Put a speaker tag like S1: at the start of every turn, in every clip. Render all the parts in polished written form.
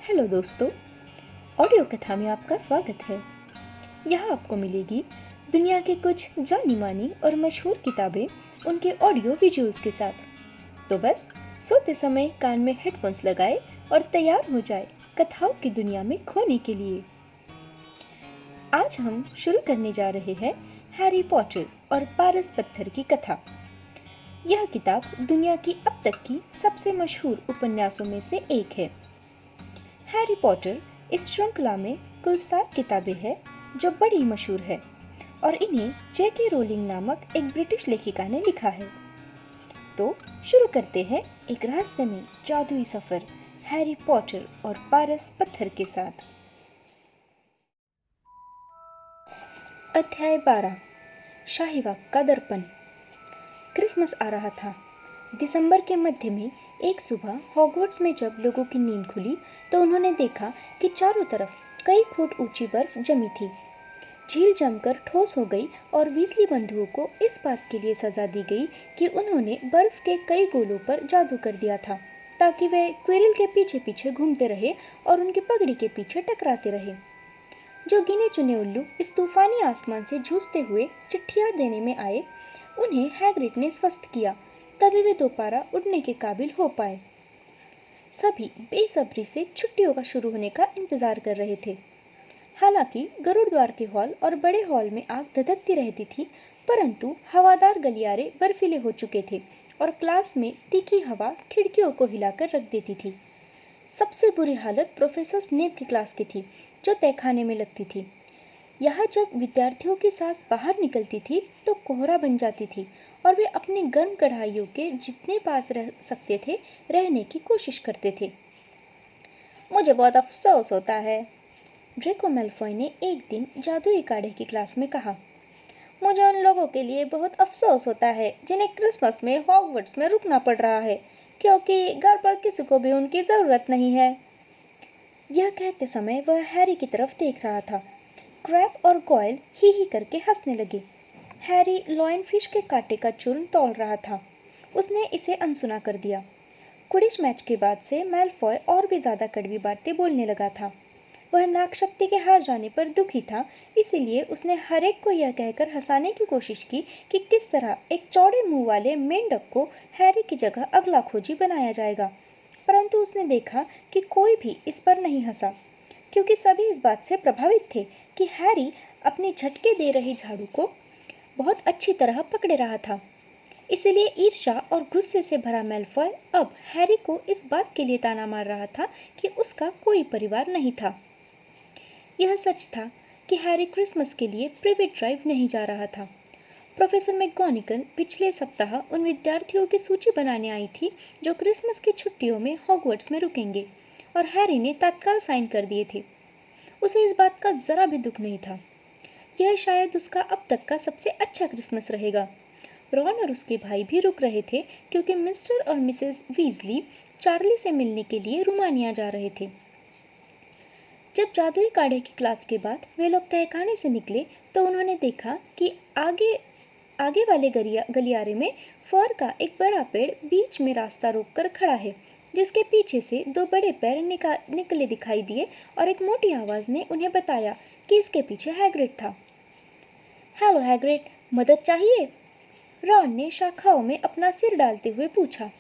S1: Hello दोस्तों, audio कथा में आपका स्वागत है। यहाँ आपको मिलेगी दुनिया की कुछ जानी मानी और मशहूर किताबें उनके ऑडियो विजुअल्स के साथ। तो बस सोते समय कान में हेडफोन्स लगाए और तैयार हो जाए कथाओं की दुनिया में खोने के लिए। आज हम शुरू करने जा रहे हैं हैरी पॉटर और पारस पत्थर की कथा। यह किताब दुनिया की अब तक की सबसे मशहूर उपन्यासों में से एक है। हैरी पॉटर इस श्रृंखला में कुल 7 किताबें हैं जो बड़ी मशहूर है और इन्हें J.K. रोलिंग नामक एक ब्रिटिश लेखिका ने लिखा है। तो शुरू करते हैं एक रहस्यमय जादुई सफर हैरी पॉटर और पारस पत्थर के साथ। अध्याय 12 शाहीबाग का दर्पण। क्रिसमस आ रहा था। दिसंबर के मध्य में एक सुबह हॉगवर्ट्स में जब लोगों की नींद खुली तो उन्होंने देखा कि चारों तरफ कई फुट ऊंची बर्फ जमी थी। झील जमकर ठोस हो गई और वीजली बंधुओं को इस बात के लिए सजा दी गई कि उन्होंने बर्फ के कई गोलों पर जादू कर दिया था ताकि वे क्विरिल के पीछे पीछे घूमते रहे और उनकी पगड़ी के पीछे टकराते रहे। जो गिने चुने उल्लू इस तूफानी आसमान से जूझते हुए चिट्ठियां देने में आए, उन्हें हैग्रिड ने स्वस्थ किया, तभी वे दोबारा उड़ने के काबिल हो पाए। सभी बेसब्री से छुट्टियों का शुरू होने का इंतजार कर रहे थे। हालांकि गरुड़द्वार के हॉल और बड़े हॉल में आग धधकती रहती थी, परंतु हवादार गलियारे बर्फीले हो चुके थे और क्लास में तीखी हवा खिड़कियों को हिलाकर रख देती थी। सबसे बुरी हालत प्रोफेसर स्नेप की क्लास की थी, जो तहखाने में लगती थी। यहाँ जब विद्यार्थियों की सांस बाहर निकलती थी तो कोहरा बन जाती थी और वे अपनी गर्म कढ़ाइयों के जितने पास रह सकते थे रहने की कोशिश करते थे। मुझे बहुत अफसोस होता है, ड्रेको मैल्फॉय ने एक दिन जादुई काढ़े की क्लास में कहा। मुझे उन लोगों के लिए बहुत अफसोस होता है जिन्हें क्रिसमस में हॉगवर्ट्स में रुकना पड़ रहा है, क्योंकि घर पर किसी को भी उनकी ज़रूरत नहीं है। यह कहते समय वह हैरी की तरफ देख रहा था। क्रैब और गॉयल ही करके हंसने लगे। हैरी लॉयन फिश के कांटे का चूर्ण तौल रहा था। उसने इसे अनसुना कर दिया। क्विडिच मैच के बाद से मैल्फॉय और भी ज़्यादा कड़वी बातें बोलने लगा था। वह नागशक्ति के हार जाने पर दुखी था, इसीलिए उसने हर एक को यह कहकर हंसाने की कोशिश की कि किस तरह एक चौड़े मुंह वाले मेंढक को हैरी की जगह अगला खोजी बनाया जाएगा। परंतु उसने देखा कि कोई भी इस पर नहीं हंसा, क्योंकि सभी इस बात से प्रभावित थे कि हैरी अपने झटके दे रहे झाड़ू को बहुत अच्छी तरह पकड़े रहा था। इसलिए ईर्ष्या और गुस्से से भरा मैल्फॉय अब हैरी को इस बात के लिए ताना मार रहा था कि उसका कोई परिवार नहीं था। यह सच था कि हैरी क्रिसमस के लिए प्रिवेट ड्राइव नहीं जा रहा था। प्रोफेसर मैकगोनागल पिछले सप्ताह उन विद्यार्थियों की सूची बनाने आई थी जो क्रिसमस की छुट्टियों में हॉगवर्ट्स में रुकेंगे, और हैरी ने तत्काल साइन कर दिए थे। उसे इस बात का ज़रा भी दुख नहीं था। यह शायद उसका अब तक का सबसे अच्छा क्रिसमस रहेगा। रॉन और उसके भाई भी रुक रहे थे क्योंकि मिस्टर और मिसेस वीजली चार्ली से मिलने के लिए रुमानिया जा रहे थे। जब जादुई काढ़े की क्लास के बाद वे लोग तहखाने से निकले तो उन्होंने देखा कि आगे वाले गलियारे में फर का एक बड़ा पेड़ बीच में रास्ता रोककर खड़ा है, जिसके पीछे से 2 बड़े पैर निकले दिखाई दिए और एक मोटी आवाज़ ने उन्हें बताया कि इसके पीछे हैग्रिड था। हेलो हैग्रिड, मदद चाहिए? रॉन ने शाखाओं में अपना सिर डालते हुए पूछा।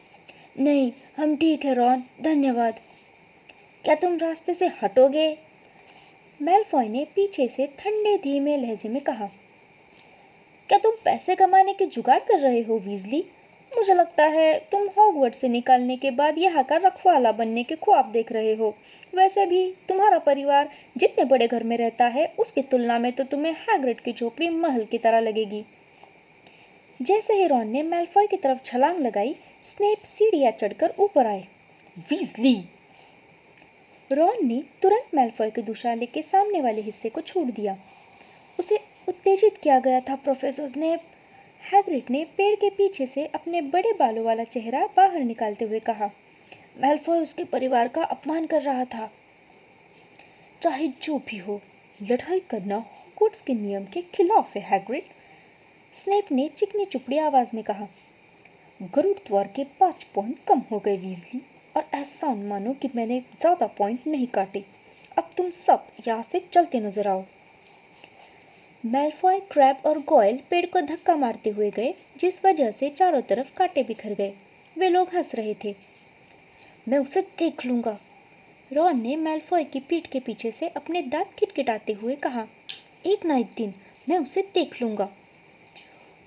S1: नहीं, हम ठीक है रॉन, धन्यवाद। क्या तुम रास्ते से हटोगे? मैल्फॉय ने पीछे से ठंडे धीमे लहजे में कहा। क्या तुम पैसे कमाने के जुगाड़ कर रहे हो वीजली? मुझे लगता है तुम हॉगवर्ट्स से निकलने के बाद यहाँ का रखवाला बनने के ख्वाब देख रहे हो। वैसे भी तुम्हारा परिवार जितने बड़े घर में रहता है उसकी तुलना में तो तुम्हें हैग्रिड की झोपड़ी महल की तरह लगेगी। जैसे ही रॉन ने मैल्फॉय की तरफ छलांग लगाई, स्नेप सीढ़ियाँ चढ़कर ऊपर आए। वीजली! रॉन ने तुरंत मैल्फॉय के दुशाले के सामने वाले हिस्से को छोड़ दिया। उसे उत्तेजित किया गया था प्रोफेसर स्नेप, हैग्रिड ने पेड़ के पीछे से अपने बड़े बालों वाला चेहरा बाहर निकालते हुए कहा। मैल्फॉय उसके परिवार का अपमान कर रहा था। चाहे जो भी हो, लड़ाई करना हॉगवर्ट्स के नियम के खिलाफ है हैग्रिड, स्नेप ने चिकनी चुपड़ी आवाज में कहा। गरुड़ द्वार के 5 पॉइंट कम हो गए वीजली। और ऐसा मानो कि मैंने ज़्यादा पॉइंट नहीं काटे। अब तुम सब यहाँ से चलते नजर आओ। मैल्फॉय, क्रैब और गोयल पेड़ को धक्का मारते हुए गए, जिस वजह से चारों तरफ कांटे बिखर गए। वे लोग हंस रहे थे। मैं उसे देख लूंगा, रॉन ने मैल्फॉय की पीठ के पीछे से अपने दांत खिटखिटाते हुए कहा। एक ना एक दिन मैं उसे देख लूंगा।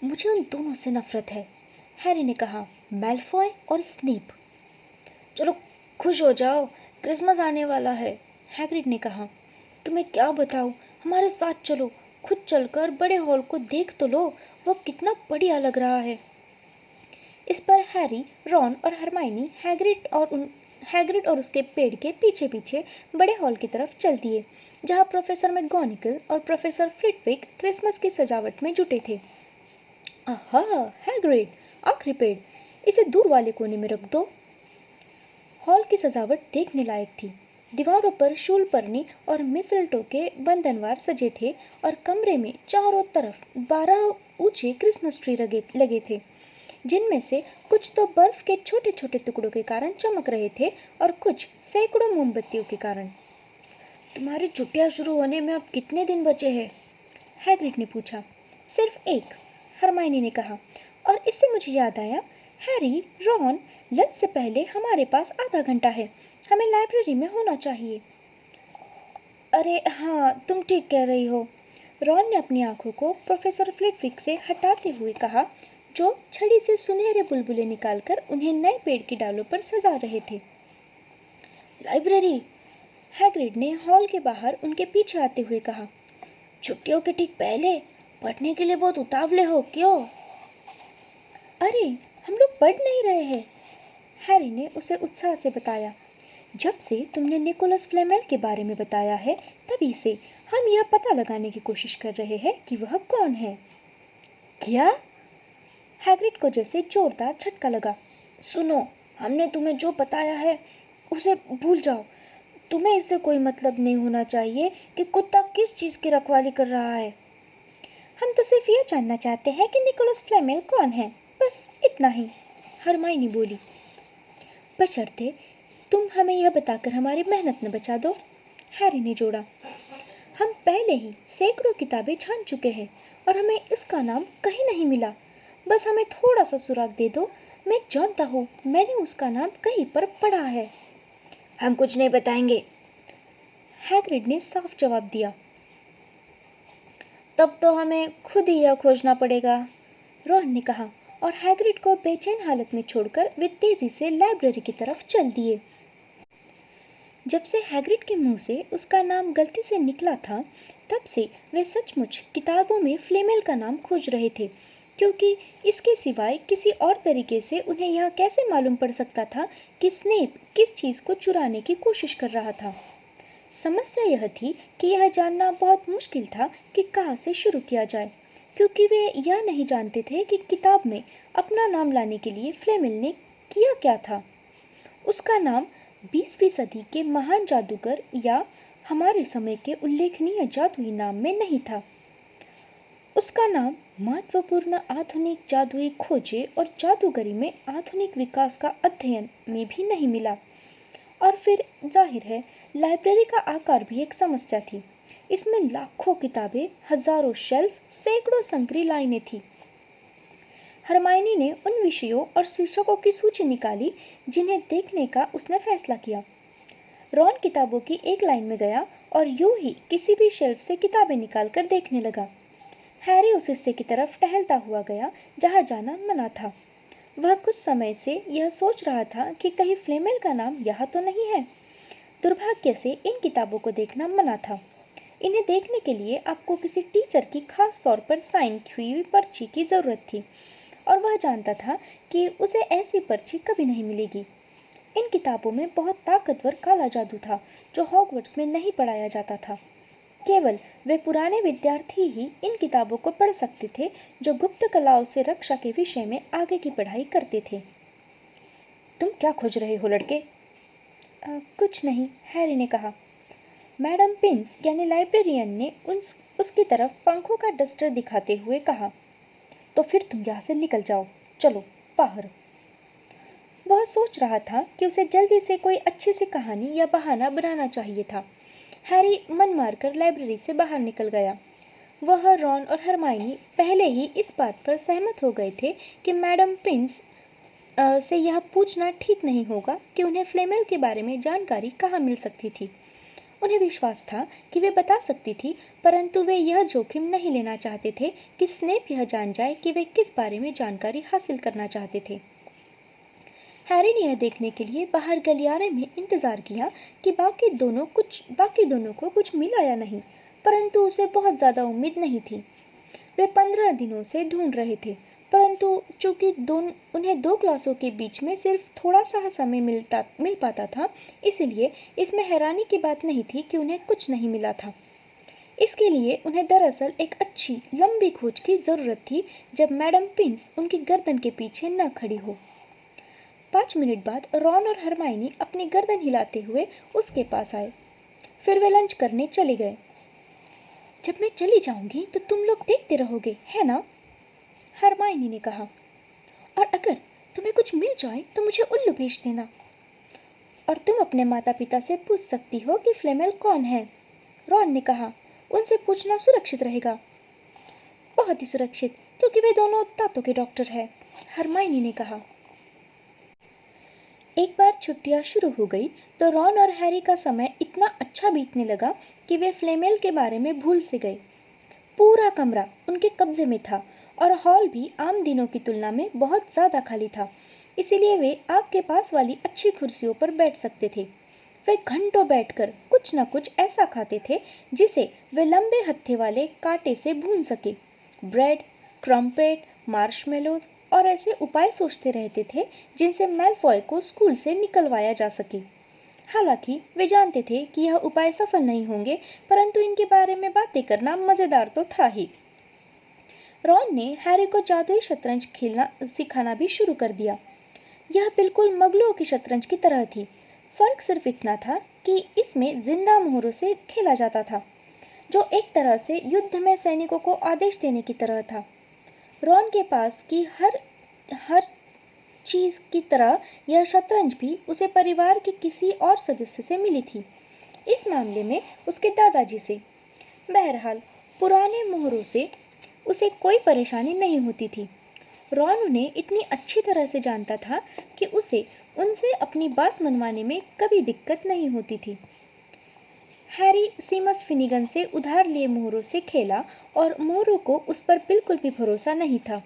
S1: मुझे उन दोनों से नफरत है, हैरी ने कहा। मैल्फॉय और स्नेप। चलो खुश हो जाओ, क्रिसमस आने वाला है, हैग्रिड ने कहा। तुम्हें क्या बताऊं, हमारे साथ चलो, खुद चलकर बड़े हॉल को देख तो लो, वो कितना बढ़िया लग रहा है। इस पर हैरी, रॉन और हरमाइनी हैग्रिड और उसके पेड़ के पीछे पीछे बड़े हॉल की तरफ चल दिए, जहाँ प्रोफेसर मैगोनिकल और प्रोफेसर फ्लिटविक क्रिसमस की सजावट में जुटे थे। आहा, हैग्रिड, आखिरी पेड़, इसे दूर वाले कोने में रख दो। हॉल की सजावट देखने लायक थी। दीवारों पर शूलपर्णी और मिसलटो के बंधनवार सजे थे और कमरे में चारों तरफ 12 ऊंचे क्रिसमस ट्री लगे थे, जिनमें से कुछ तो बर्फ के छोटे छोटे टुकड़ों के कारण चमक रहे थे और कुछ सैकड़ों मोमबत्तियों के कारण। तुम्हारी छुट्टियां शुरू होने में अब कितने दिन बचे हैं? हैग्रिड ने पूछा। सिर्फ एक, हरमाइनी ने कहा। और इससे मुझे याद आया, हैरी, रॉन, लंच से पहले हमारे पास आधा घंटा है, हमें लाइब्रेरी में होना चाहिए। अरे हाँ, तुम ठीक कह रही हो, रॉन ने अपनी आंखों को प्रोफेसर फ्लिटविक से हटाते हुए कहा, जो छड़ी से सुनहरे बुलबुले निकालकर उन्हें नए पेड़ की डालों पर सजा रहे थे। लाइब्रेरी, हैग्रिड ने हॉल के बाहर उनके पीछे आते हुए कहा। छुट्टियों के ठीक पहले पढ़ने के लिए बहुत उतावले हो क्यों? अरे, हम लोग पढ़ नहीं रहे हैं, हैरी ने उसे उत्साह से बताया। जब से तुमने निकोलस फ्लेमेल के बारे में बताया है, तभी से हम यह पता लगाने की कोशिश कर रहे हैं कि वह कौन है। क्या? हैग्रिड को जैसे जोरदार झटका लगा। सुनो, हमने तुम्हें जो बताया है उसे भूल जाओ। तुम्हें इससे कोई मतलब नहीं होना चाहिए कि कुत्ता किस चीज़ की रखवाली कर रहा है। हम तो सिर्फ यह जानना चाहते हैं कि निकोलस फ्लेमेल कौन है, बस इतना ही, हरमाइनी बोली। बशर्ते तुम हमें यह बताकर हमारी मेहनत न बचा दो, हैरी ने जोड़ा। हम पहले ही सैकड़ों किताबें छान चुके हैं और हमें इसका नाम कहीं नहीं मिला। बस हमें थोड़ा सा सुराग दे दो। मैं जानता हूँ, मैंने उसका नाम कहीं पर पढ़ा है। हम कुछ नहीं बताएंगे, हैग्रिड ने साफ जवाब दिया। तब तो हमें खुद ही यह खोजना पड़ेगा, रॉन ने कहा, और हैग्रिड को बेचैन हालत में छोड़कर वे तेजी से लाइब्रेरी की तरफ चल दिए। जब से हैग्रिड के मुंह से उसका नाम गलती से निकला था, तब से वे सचमुच किताबों में फ्लेमेल का नाम खोज रहे थे, क्योंकि इसके सिवाय किसी और तरीके से उन्हें यह कैसे मालूम पड़ सकता था कि स्नेप किस चीज़ को चुराने की कोशिश कर रहा था। समस्या यह थी कि यह जानना बहुत मुश्किल था कि कहाँ से शुरू किया जाए, क्योंकि वे यह नहीं जानते थे कि किताब में अपना नाम लाने के लिए फ्लेमेल ने किया क्या था। उसका नाम 20वीं सदी के महान जादूगर या हमारे समय के उल्लेखनीय जादुई नाम में नहीं था। उसका नाम महत्वपूर्ण आधुनिक जादुई खोजे और जादूगरी में आधुनिक विकास का अध्ययन में भी नहीं मिला। और फिर जाहिर है, लाइब्रेरी का आकार भी एक समस्या थी। इसमें लाखों किताबें, हजारों शेल्फ, सैकड़ों संकरी लाइनें थी। हरमाइनी ने उन विषयों और शीर्षकों की सूची निकाली जिन्हें देखने का उसने फैसला किया। रॉन किताबों की एक लाइन में गया और यूं ही किसी भी शेल्फ से किताबें निकालकर देखने लगा। हैरी उस हिस्से की तरफ टहलता हुआ गया जहाँ जाना मना था। वह कुछ समय से यह सोच रहा था कि कहीं फ्लेमेल का नाम यहाँ तो नहीं है। दुर्भाग्य से इन किताबों को देखना मना था। इन्हें देखने के लिए आपको किसी टीचर की खास तौर पर साइन की हुई पर्ची की ज़रूरत थी, और वह जानता था कि उसे ऐसी पर्ची कभी नहीं मिलेगी। इन किताबों में बहुत ताकतवर काला जादू था जो हॉगवर्ट्स में नहीं पढ़ाया जाता था। केवल वे पुराने विद्यार्थी ही इन किताबों को पढ़ सकते थे जो गुप्त कलाओं से रक्षा के विषय में आगे की पढ़ाई करते थे। तुम क्या खोज रहे हो लड़के? कुछ नहीं, हैरी ने कहा। मैडम पिंस यानी लाइब्रेरियन ने उसकी तरफ पंखों का डस्टर दिखाते हुए कहा। तो फिर तुम यहाँ से निकल जाओ, चलो बाहर। वह सोच रहा था कि उसे जल्दी से कोई अच्छी सी कहानी या बहाना बनाना चाहिए था। हैरी मन मारकर लाइब्रेरी से बाहर निकल गया। वह, रॉन और हरमाइनी पहले ही इस बात पर सहमत हो गए थे कि मैडम प्रिंस से यह पूछना ठीक नहीं होगा कि उन्हें फ्लेमेल के बारे में जानकारी कहाँ मिल सकती थी। उन्हें विश्वास था कि वे बता सकती थी, परंतु वे यह जोखिम नहीं लेना चाहते थे कि स्नेप यह जान जाए कि वे किस बारे में जानकारी हासिल करना चाहते थे। हैरी ने यह देखने के लिए बाहर गलियारे में इंतजार किया कि बाकी दोनों को कुछ मिला या नहीं, परंतु उसे बहुत ज़्यादा उम्मीद नहीं थी। वे 15 दिनों से ढूंढ रहे थे, परंतु चूंकि उन्हें दो क्लासों के बीच में सिर्फ थोड़ा सा समय मिल पाता था, इसलिए इसमें हैरानी की बात नहीं थी कि उन्हें कुछ नहीं मिला था। इसके लिए उन्हें दरअसल एक अच्छी लंबी खोज की ज़रूरत थी, जब मैडम प्रिंस उनकी गर्दन के पीछे न खड़ी हो। 5 मिनट बाद रॉन और हरमाइनी अपनी गर्दन हिलाते हुए उसके पास आए। फिर वे लंच करने चले गए। जब मैं चली जाऊंगी तो तुम लोग देखते रहोगे, है ना? हरमाइनी ने कहा। और अगर तुम्हें कुछ मिल जाए तो मुझे उल्लू भेज देना। और तुम अपने माता पिता से पूछ सकती हो कि फ्लेमेल कौन है, रॉन ने कहा। उनसे पूछना सुरक्षित रहेगा। बहुत ही सुरक्षित, क्योंकि वे दोनों दांतों के डॉक्टर हैं, हरमाइनी ने कहा। एक बार छुट्टियां शुरू हो गई तो रॉन और हैरी का समय इतना अच्छा बीतने लगा कि वे फ्लेमेल के बारे में भूल से गए। पूरा कमरा उनके कब्जे में था और हॉल भी आम दिनों की तुलना में बहुत ज़्यादा खाली था, इसीलिए वे आग के पास वाली अच्छी कुर्सियों पर बैठ सकते थे। वे घंटों बैठकर कुछ न कुछ ऐसा खाते थे जिसे वे लंबे हत्थे वाले कांटे से भून सके। ब्रेड, क्रम्पेट, मार्शमेलोज और ऐसे उपाय सोचते रहते थे जिनसे मैलफॉय को स्कूल से निकलवाया जा सके। हालांकि वे जानते थे कि यह उपाय सफल नहीं होंगे, परंतु इनके बारे में बातें करना मज़ेदार तो था ही। रॉन ने हैरी को जादुई शतरंज खेलना सिखाना भी शुरू कर दिया। यह बिल्कुल मगलों की शतरंज की तरह थी। फर्क सिर्फ इतना था कि इसमें जिंदा मोहरों से खेला जाता था, जो एक तरह से युद्ध में सैनिकों को आदेश देने की तरह था। रॉन के पास की हर चीज़ की तरह यह शतरंज भी उसे परिवार के किसी और सदस्य से मिली थी, इस मामले में उसके दादाजी से। बहरहाल पुराने मोहरों से उसे कोई परेशानी नहीं होती थी। रॉन उन्हें इतनी अच्छी तरह से जानता था कि उसे उनसे अपनी बात मनवाने में कभी दिक्कत नहीं होती थी। हैरी सीमस फिनिगन से उधार लिए मोहरों से खेला और मोहरों को उस पर बिल्कुल भी भरोसा नहीं था।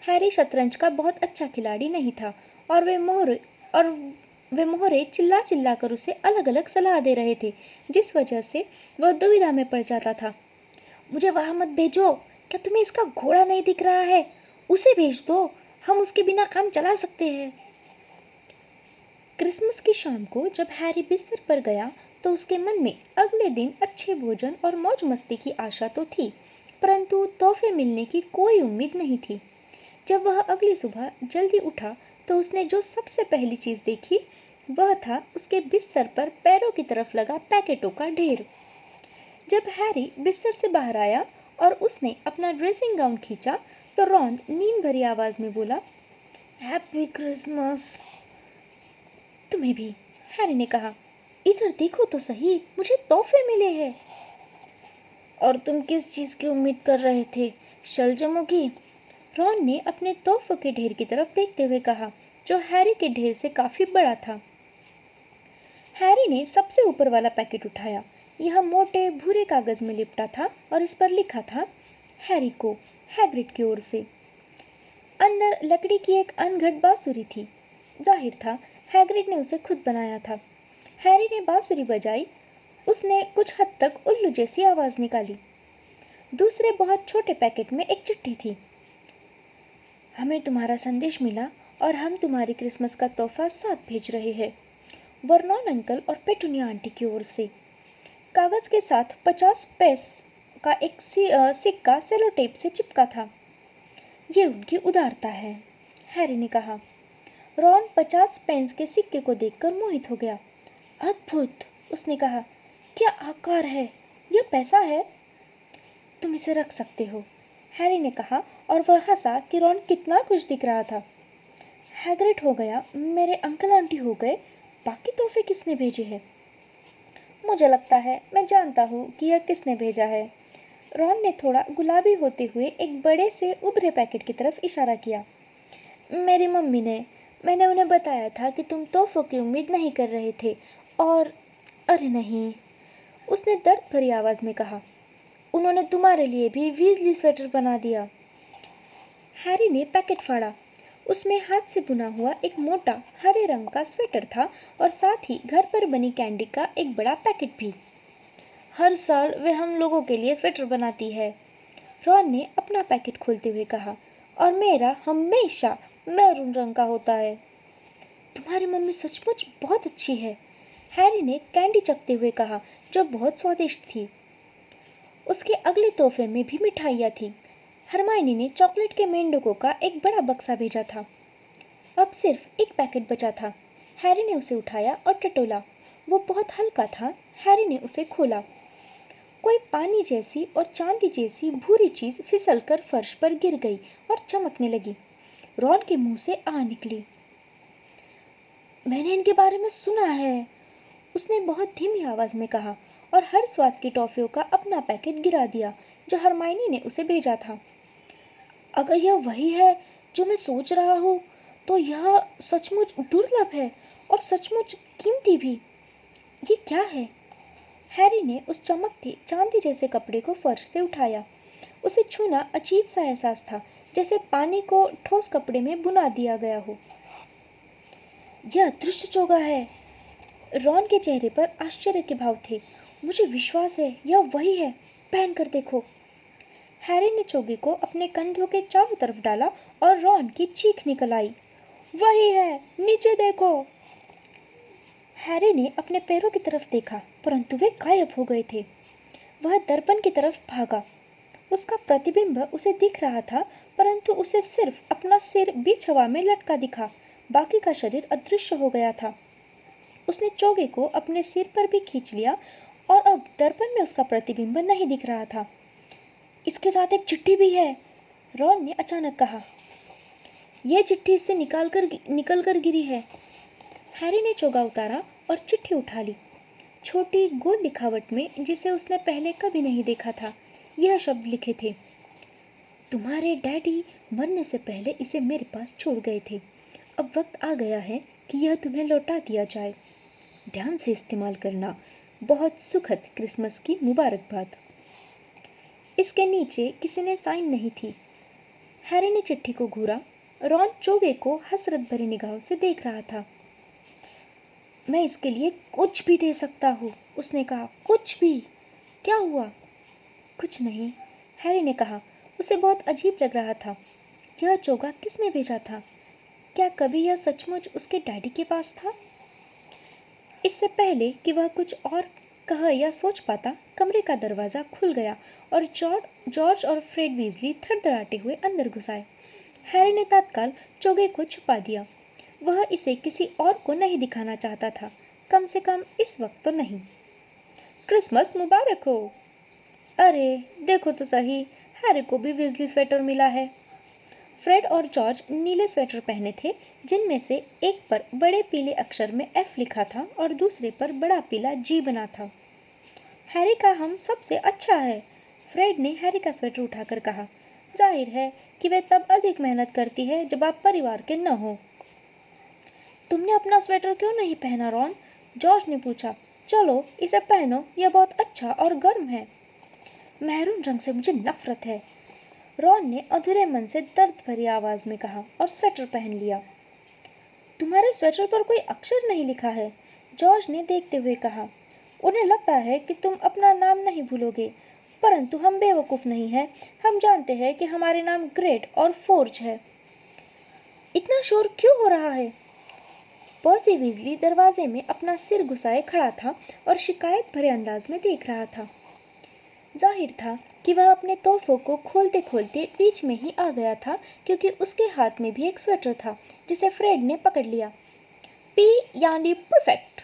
S1: हैरी शतरंज का बहुत अच्छा खिलाड़ी नहीं था और वे मोहरे चिल्ला चिल्ला कर उसे अलग अलग सलाह दे रहे थे, जिस वजह से वह दुविधा में पड़ जाता था। मुझे वहाँ मत भेजो, क्या तुम्हें इसका घोड़ा नहीं दिख रहा है? उसे भेज दो, हम उसके बिना काम चला सकते हैं। क्रिसमस की शाम को जब हैरी बिस्तर पर गया तो उसके मन में अगले दिन अच्छे भोजन और मौज मस्ती की आशा तो थी, परंतु तोहफे मिलने की कोई उम्मीद नहीं थी। जब वह अगली सुबह जल्दी उठा तो उसने जो सबसे पहली चीज़ देखी वह था उसके बिस्तर पर पैरों की तरफ लगा पैकेटों का ढेर। जब हैरी बिस्तर से बाहर आया और उसने अपना ड्रेसिंग गाउन खींचा तो रॉन नींद भरी आवाज़ में बोला, हैप्पी क्रिसमस। तुम्हें भी, हैरी ने कहा। इधर देखो तो सही, मुझे तोहफे मिले हैं। और तुम किस चीज़ की उम्मीद कर रहे थे, शलजमों की? रॉन ने अपने तोहफों के ढेर की तरफ देखते हुए कहा, जो हैरी के ढेर से काफ़ी बड़ा था। हैरी ने सबसे ऊपर वाला पैकेट उठाया। यह मोटे भूरे कागज़ में लिपटा था और इस पर लिखा था, हैरी को, हैग्रिड की ओर से। अंदर लकड़ी की एक अनघट बांसुरी थी। जाहिर था हैग्रिड ने उसे खुद बनाया था। हैरी ने बांसुरी बजाई। उसने कुछ हद तक उल्लू जैसी आवाज़ निकाली। दूसरे बहुत छोटे पैकेट में एक चिट्ठी थी। हमें तुम्हारा संदेश मिला और हम तुम्हारी क्रिसमस का तोहफा साथ भेज रहे हैं, वर्नॉन अंकल और पेटूनिया आंटी की ओर से। कागज़ के साथ 50 पैसे का एक सिक्का सेलो टेप से चिपका था। ये उनकी उदारता है, हैरी ने कहा। रॉन 50 पेंस के सिक्के को देखकर मोहित हो गया। अद्भुत, उसने कहा। क्या आकार है! यह पैसा है। तुम इसे रख सकते हो, हैरी ने कहा और वह हंसा कि रॉन कितना खुश दिख रहा था। हैग्रिड हो गया, मेरे अंकल आंटी हो गए, बाकी तोहफे किसने भेजे हैं? मुझे लगता है मैं जानता हूँ कि यह किसने भेजा है। रॉन ने थोड़ा गुलाबी होते हुए एक बड़े से उभरे पैकेट की तरफ इशारा किया। मेरी मम्मी ने। मैंने उन्हें बताया था कि तुम तोहफों की उम्मीद नहीं कर रहे थे और अरे नहीं, उसने दर्द भरी आवाज़ में कहा, उन्होंने तुम्हारे लिए भी वीजली स्वेटर बना दिया। हैरी ने पैकेट फाड़ा। उसमें हाथ से बुना हुआ एक मोटा हरे रंग का स्वेटर था और साथ ही घर पर बनी कैंडी का एक बड़ा पैकेट भी। हर साल वे हम लोगों के लिए स्वेटर बनाती है, रॉन ने अपना पैकेट खोलते हुए कहा, और मेरा हमेशा मैरून रंग का होता है। तुम्हारी मम्मी सचमुच बहुत अच्छी है, हैरी ने कैंडी चखते हुए कहा, जो बहुत स्वादिष्ट थी। उसके अगले तोहफे में भी मिठाइयाँ थीं। हरमाइनी ने चॉकलेट के मेंढकों का एक बड़ा बक्सा भेजा था। अब सिर्फ एक पैकेट बचा था। हैरी ने उसे उठाया और टटोला। वो बहुत हल्का था। हैरी ने उसे खोला। कोई पानी जैसी और चांदी जैसी भूरी चीज़ फिसलकर फर्श पर गिर गई और चमकने लगी। रॉन के मुंह से आ निकली। मैंने इनके बारे में सुना है, उसने बहुत धीमी आवाज़ में कहा और हर स्वाद की टॉफ़ियों का अपना पैकेट गिरा दिया जो हरमाइनी ने उसे भेजा था। अगर यह वही है जो मैं सोच रहा हूँ, तो यह सचमुच दुर्लभ है और सचमुच कीमती भी। ये क्या है? हैरी ने उस चमकते चांदी जैसे कपड़े को फर्श से उठाया। उसे छूना अजीब सा एहसास था, जैसे पानी को ठोस कपड़े में बुना दिया गया हो। यह अदृश्य चोगा है। रॉन के चेहरे पर आश्चर्य के भाव थे। मुझे विश्वास है यह वही है, पहन कर देखो। हैरी ने चोगे को अपने कंधों के चारों तरफ डाला और रॉन की चीख निकल आई। वही है, नीचे देखो। हैरी ने अपने पैरों की तरफ देखा, परंतु वे गायब हो गए थे। वह दर्पण की तरफ भागा। उसका प्रतिबिंब उसे दिख रहा था, परंतु उसे सिर्फ अपना सिर बीच हवा में लटका दिखा। बाकी का शरीर अदृश्य हो गया था। उसने चोगे को अपने सिर पर भी खींच लिया और अब दर्पण में उसका प्रतिबिंब नहीं दिख रहा था। इसके साथ एक चिट्ठी भी है, रॉन ने अचानक कहा। यह चिट्ठी इससे निकल कर गिरी है। हैरी ने चोगा उतारा और चिट्ठी उठा ली। छोटी गोल लिखावट में, जिसे उसने पहले कभी नहीं देखा था, यह शब्द लिखे थे, तुम्हारे डैडी मरने से पहले इसे मेरे पास छोड़ गए थे। अब वक्त आ गया है कि यह तुम्हें लौटा दिया जाए। ध्यान से इस्तेमाल करना। बहुत सुखद क्रिसमस की मुबारकबाद। इसके नीचे किसी ने साइन नहीं थी। हैरी ने चिट्ठी को घूरा। रॉन चोगे को हसरत भरी निगाहों से देख रहा था। मैं इसके लिए कुछ भी दे सकता हूँ, उसने कहा। कुछ भी। क्या हुआ? कुछ नहीं, हैरी ने कहा। उसे बहुत अजीब लग रहा था। यह चोगा किसने भेजा था? क्या कभी यह सचमुच उसके डैडी के पास था? इससे पहले कि वह कुछ और कह या सोच पाता, कमरे का दरवाज़ा खुल गया और जॉर्ज और फ्रेड वीजली थरथराते हुए अंदर घुस आए। हैरी ने तत्काल चोगे को छुपा दिया। वह इसे किसी और को नहीं दिखाना चाहता था, कम से कम इस वक्त तो नहीं। क्रिसमस मुबारक हो। अरे देखो तो सही, हैरी को भी वीजली स्वेटर मिला है। फ्रेड और जॉर्ज नीले स्वेटर पहने थे, जिनमें से एक पर बड़े पीले अक्षर में एफ लिखा था और दूसरे पर बड़ा पीला जी बना था। हैरी का हम सबसे अच्छा है, फ्रेड ने हैरी का स्वेटर उठाकर कहा। जाहिर है कि वे तब अधिक मेहनत करती है जब आप परिवार के न हो। तुमने अपना स्वेटर क्यों नहीं पहना, रॉन? जॉर्ज ने पूछा। चलो इसे पहनो, यह बहुत अच्छा और गर्म है। मैरून रंग से मुझे नफरत है, रॉन ने अधूरे मन से दर्द भरी आवाज में कहा और स्वेटर पहन लिया। तुम्हारे स्वेटर पर कोई अक्षर नहीं लिखा है, जॉर्ज ने देखते हुए कहा। उन्हें लगता है कि तुम अपना नाम नहीं भूलोगे, परंतु हम बेवकूफ़ नहीं हैं। हम जानते हैं कि हमारे नाम ग्रेट और फोर्ज है। इतना शोर क्यों हो रहा है? पर्सी वीजली दरवाजे में अपना सिर घुसाए खड़ा था और शिकायत भरे अंदाज में देख रहा था। जाहिर था कि वह अपने तोहफों को खोलते खोलते बीच में ही आ गया था, क्योंकि उसके हाथ में भी एक स्वेटर था जिसे फ्रेड ने पकड़ लिया। पी यानी परफेक्ट।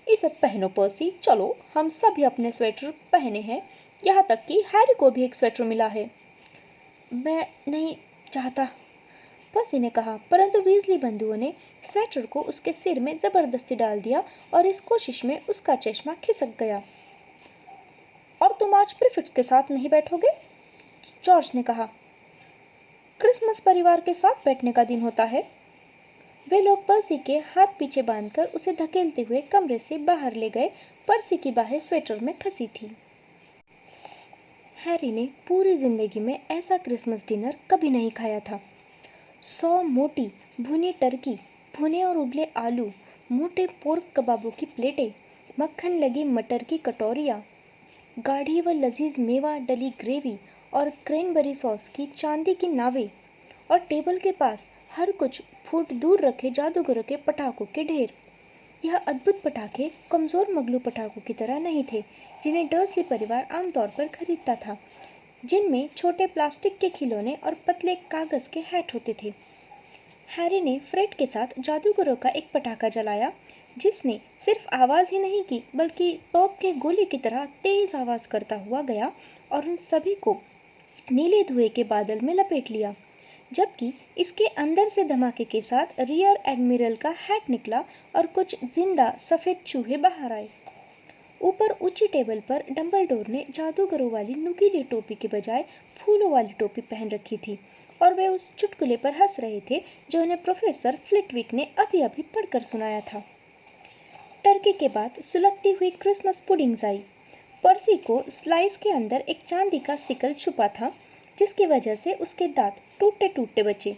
S1: इसे पहनो पर्सी। चलो, हम सभी अपने स्वेटर पहने हैं, यहाँ तक कि हैरी को भी एक स्वेटर मिला है। मैं नहीं चाहता, पर्सी ने कहा, परंतु वीजली बंधुओं ने स्वेटर को उसके सिर में जबरदस्ती डाल दिया और इस कोशिश में उसका चश्मा खिसक गया। और तुम आज प्रीफिट्स के साथ नहीं बैठोगे? जॉर्ज ने कहा। क्रिसमस परिवार के साथ बैठने का दिन होता है। वे लोग पर्सी के हाथ पीछे बांधकर उसे धकेलते हुए कमरे से बाहर ले गए। पर्सी की बाहें स्वेटर में फंसी थी। हैरी ने पूरी जिंदगी में ऐसा क्रिसमस डिनर कभी नहीं खाया था। 100 मोटी भुनी टर्की, भुने और उबले आलू, मोटे पोर्क कबाबों की प्लेटें, मक्खन लगी मटर की कटोरियाँ, गाढ़ी व लजीज मेवा डली ग्रेवी और क्रैनबेरी सॉस की चांदी की नावें, और टेबल के पास हर कुछ फुट दूर रखे जादूगरों के पटाखों के ढेर। यह अद्भुत पटाखे कमज़ोर मगलू पटाखों की तरह नहीं थे जिन्हें डर्सली परिवार आमतौर पर खरीदता था, जिनमें छोटे प्लास्टिक के खिलौने और पतले कागज़ के हैट होते थे। हैरी ने फ्रेड के साथ जादूगरों का एक पटाखा जलाया, जिसने सिर्फ आवाज़ ही नहीं की बल्कि तोप के गोले की तरह तेज़ आवाज़ करता हुआ गया और उन सभी को नीले धुएं के बादल में लपेट लिया। जबकि इसके अंदर से धमाके के साथ रियर एडमिरल का हैट निकला और कुछ जिंदा सफ़ेद चूहे बाहर आए। ऊपर ऊंची टेबल पर डंबलडोर ने जादूगरों वाली नुकीली टोपी के बजाय फूलों वाली टोपी पहन रखी थी और वे उस चुटकुले पर हंस रहे थे जो उन्हें प्रोफेसर फ्लिटविक ने अभी अभी पढ़कर सुनाया था। टर्की के बाद सुलगती हुई क्रिसमस पुडिंग्स आई। पर्सी को स्लाइस के अंदर एक चांदी का सिकल छुपा था, जिसकी वजह से उसके दांत टूटते टूटते बचे।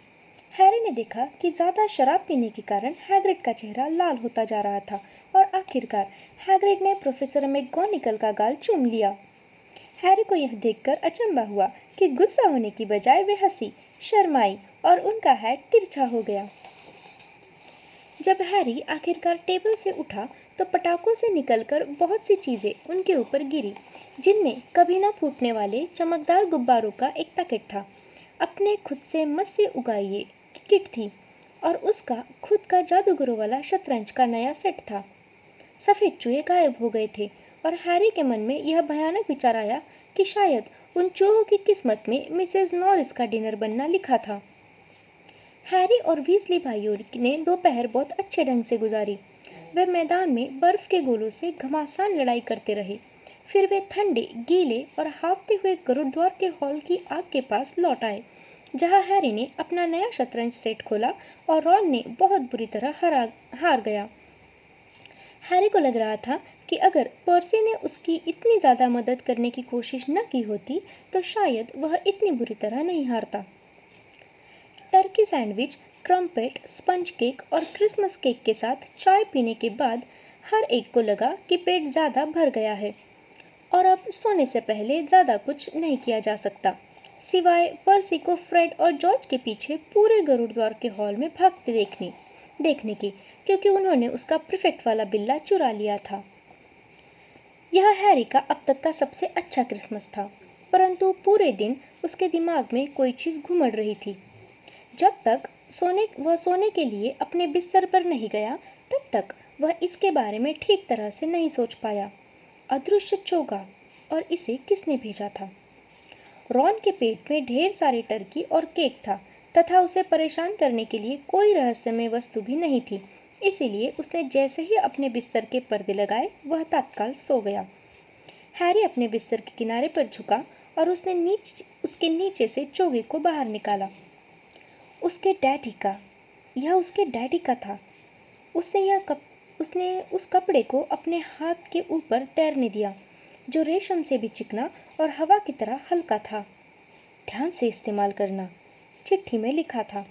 S1: हैरी ने देखा कि ज़्यादा शराब पीने के कारण हैग्रिड का चेहरा लाल होता जा रहा था और आखिरकार हैग्रिड ने प्रोफेसर मैगगोनिगल का गाल चूम लिया। हैरी को यह देखकर अचंभा हुआ कि गुस्सा होने की बजाय वे हंसी, शर्माई और उनका हैट तिरछा हो गया। जब हैरी आखिरकार टेबल से उठा तो पटाखों से निकलकर बहुत सी चीज़ें उनके ऊपर गिरी, जिनमें कभी न फूटने वाले चमकदार गुब्बारों का एक पैकेट था, अपने खुद से मत से उगाइए की किट थी और उसका खुद का जादूगरों वाला शतरंज का नया सेट था। सफ़ेद चूहे गायब हो गए थे और हैरी के मन में यह भयानक विचार आया कि शायद उन चूहों की किस्मत में मिसेस नॉरिस का डिनर बनना लिखा था। हैरी और वीजली भाइयों ने दोपहर बहुत अच्छे ढंग से गुजारी। वे मैदान में बर्फ के गोलों से घमासान लड़ाई करते रहे। फिर वे ठंडे, गीले और हाफते हुए गुरुद्वार के हॉल की आग के पास लौट आए, जहां हैरी ने अपना नया शतरंज सेट खोला और रॉन ने बहुत बुरी तरह हार गया। हैरी को लग रहा था कि अगर पर्सी ने उसकी इतनी ज़्यादा मदद करने की कोशिश न की होती तो शायद वह इतनी बुरी तरह नहीं हारता। Turkey sandwich, crumpet, sponge cake और क्रिसमस केक के साथ चाय पीने के बाद हर एक को लगा कि पेट ज़्यादा भर गया है और अब सोने से पहले ज़्यादा कुछ नहीं किया जा सकता, सिवाय पर्सी को फ्रेड और जॉर्ज के पीछे पूरे गुरुद्वार के हॉल में भागते देखने की, क्योंकि उन्होंने उसका प्रीफेक्ट वाला बिल्ला चुरा लिया था। यह हैरी का अब तक का सबसे अच्छा क्रिसमस था, परंतु पूरे दिन उसके दिमाग में कोई चीज़ घुमड़ रही थी। जब तक वह सोने के लिए अपने बिस्तर पर नहीं गया, तब तक वह इसके बारे में ठीक तरह से नहीं सोच पाया। अदृश्य चोगा, और इसे किसने भेजा था? रॉन के पेट में ढेर सारी टर्की और केक था तथा उसे परेशान करने के लिए कोई रहस्यमय वस्तु भी नहीं थी, इसीलिए उसने जैसे ही अपने बिस्तर के पर्दे लगाए वह तत्काल सो गया। हैरी अपने बिस्तर के किनारे पर झुका और उसके नीचे से चोगे को बाहर निकाला। उसके डैडी का था। उसने उस कपड़े को अपने हाथ के ऊपर तैरने दिया, जो रेशम से भी चिकना और हवा की तरह हल्का था। ध्यान से इस्तेमाल करना, चिट्ठी में लिखा था।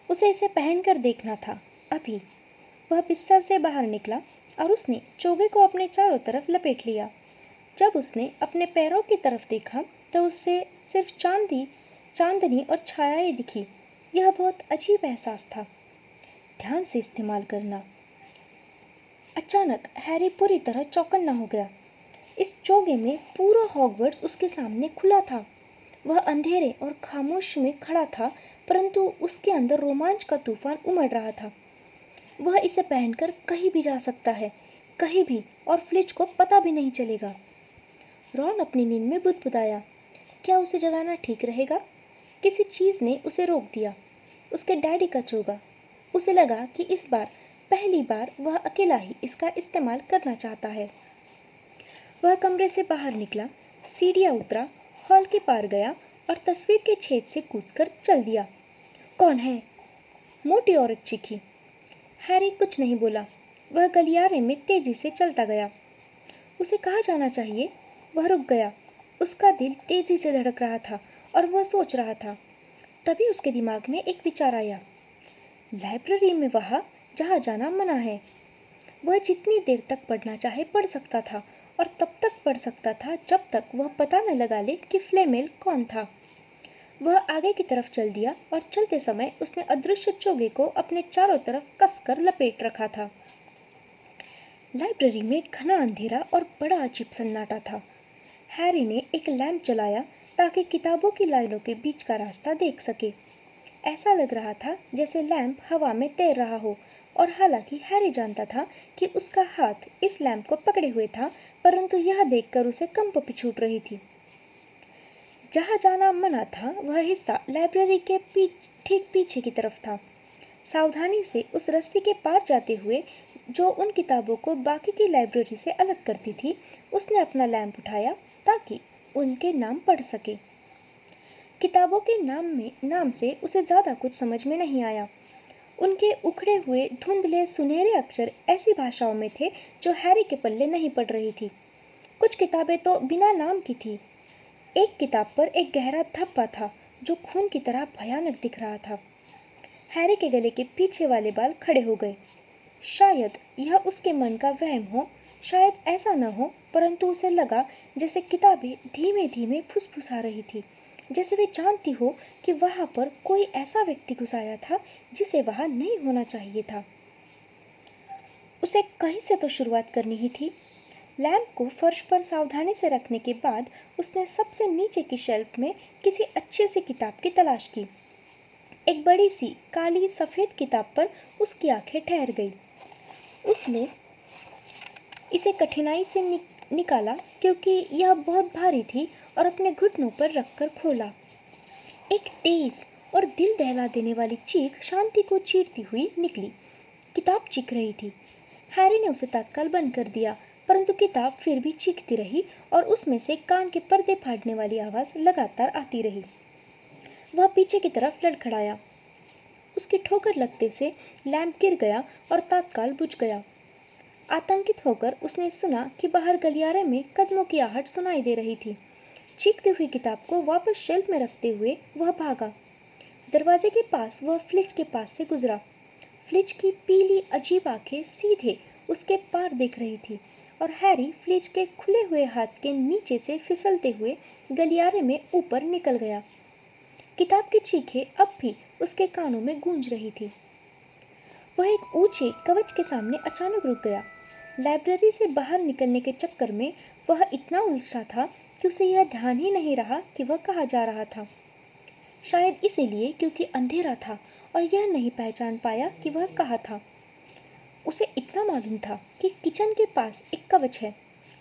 S1: उसे इसे पहनकर देखना था अभी। वह बिस्तर से बाहर निकला और उसने चोगे को अपने चारों तरफ लपेट लिया। जब उसने अपने पैरों की तरफ देखा तो उससे सिर्फ चांदनी और छायाएं दिखी। यह बहुत अजीब एहसास था। ध्यान से इस्तेमाल करना। अचानक हैरी पूरी तरह चौकन्ना हो गया। इस चोगे में पूरा हॉगवर्ट्स उसके सामने खुला था। वह अंधेरे और खामोश में खड़ा था, परंतु उसके अंदर रोमांच का तूफान उमड़ रहा था। वह इसे पहनकर कहीं भी जा सकता है, कहीं भी, और फ्लिच को पता भी नहीं चलेगा। रॉन अपनी नींद में बुदबुदाया, क्या उसे जगाना ठीक रहेगा? किसी चीज़ ने उसे रोक दिया। उसके डैडी का चोगा। उसे लगा कि इस बार पहली बार वह अकेला ही इसका इस्तेमाल करना चाहता है। वह कमरे से बाहर निकला, सीढ़ियाँ उतरा, हॉल के पार गया और तस्वीर के छेद से कूदकर चल दिया। कौन है? मोटी औरत चीखी। हैरी कुछ नहीं बोला। वह गलियारे में तेजी से चलता गया। उसे कहाँ जाना चाहिए? वह रुक गया। उसका दिल तेजी से धड़क रहा था और वह सोच रहा था। तभी उसके दिमाग में एक विचार आया। लाइब्रेरी में वहाँ जहाँ जाना मना है। वह जितनी देर तक पढ़ना चाहे पढ़ सकता था और तब तक पढ़ सकता था जब तक वह पता न लगा ले कि फ्लेमेल कौन था। वह आगे की तरफ चल दिया और चलते समय उसने अदृश्य चोगे को अपने चारों तरफ कसकर लपेट रखा था। लाइब्रेरी में घना अंधेरा और बड़ा अजीब सन्नाटा था। हैरी ने एक लैंप जलाया ताकि किताबों की लाइनों के बीच का रास्ता देख सके। ऐसा लग रहा था जैसे लैंप हवा में तैर रहा हो, और हालांकि हैरी जानता था कि उसका हाथ इस लैंप को पकड़े हुए था, परंतु यह देखकर उसे कंप छूट रही थी। जहाँ जाना मना था वह हिस्सा लाइब्रेरी के ठीक पीछे की तरफ था। सावधानी से उस रस्सी के पार जाते हुए जो उन किताबों को बाकी की लाइब्रेरी से अलग करती थी, उसने अपना लैंप उठाया ताकि उनके नाम पढ़ सके। किताबों के नाम से उसे ज़्यादा कुछ समझ में नहीं आया। उनके उखड़े हुए धुंधले सुनहरे अक्षर ऐसी भाषाओं में थे जो हैरी के पल्ले नहीं पड़ रही थी। कुछ किताबें तो बिना नाम की थी। एक किताब पर एक गहरा धब्बा था जो खून की तरह भयानक दिख रहा था। हैरी के गले के पीछे वाले बाल खड़े हो गए। शायद यह उसके मन का वहम हो, शायद ऐसा न हो, परंतु उसे लगा जैसे किताबें धीमे धीमे फुसफुसा रही थी, जैसे वे जानती हो कि वहाँ पर कोई ऐसा व्यक्ति घुस आया था जिसे वहाँ नहीं होना चाहिए था। उसे कहीं से तो शुरुआत करनी ही थी। लैंप को फर्श पर सावधानी से रखने के बाद उसने सबसे नीचे की शेल्फ में किसी अच्छी सी किताब की तलाश की। एक बड़ी सी काली सफ़ेद किताब पर उसकी आंखें ठहर गई। उसने इसे कठिनाई से निकाला क्योंकि यह बहुत भारी थी और अपने घुटनों पर रखकर खोला। एक तेज और दिल दहला देने वाली चीख शांति को चीरती हुई निकली। किताब चीख रही थी। हैरी ने उसे तत्काल बंद कर दिया, परंतु किताब फिर भी चीखती रही और उसमें से कान के पर्दे फाड़ने वाली आवाज़ लगातार आती रही। वह पीछे की तरफ लड़खड़ाया। उसकी ठोकर लगते से लैंप गिर गया और तत्काल बुझ गया। आतंकित होकर उसने सुना कि बाहर गलियारे में कदमों की आहट सुनाई दे रही थी। चीखती हुई किताब को वापस शेल्फ में रखते हुए वह भागा। दरवाजे के पास वह फ्लिच के पास से गुजरा। फ्लिच की पीली अजीब आंखें सीधे उसके पार देख रही थी और हैरी फ्लिच के खुले हुए हाथ के नीचे से फिसलते हुए गलियारे में ऊपर निकल गया। किताब की चीखें अब भी उसके कानों में गूंज रही थी। वह एक ऊंचे कवच के सामने अचानक रुक गया। लाइब्रेरी से बाहर निकलने के चक्कर में वह इतना उलझा था कि उसे यह ध्यान ही नहीं रहा कि वह कहाँ जा रहा था। शायद इसीलिए क्योंकि अंधेरा था और यह नहीं पहचान पाया कि वह कहाँ था। उसे इतना मालूम था कि किचन के पास एक कवच है,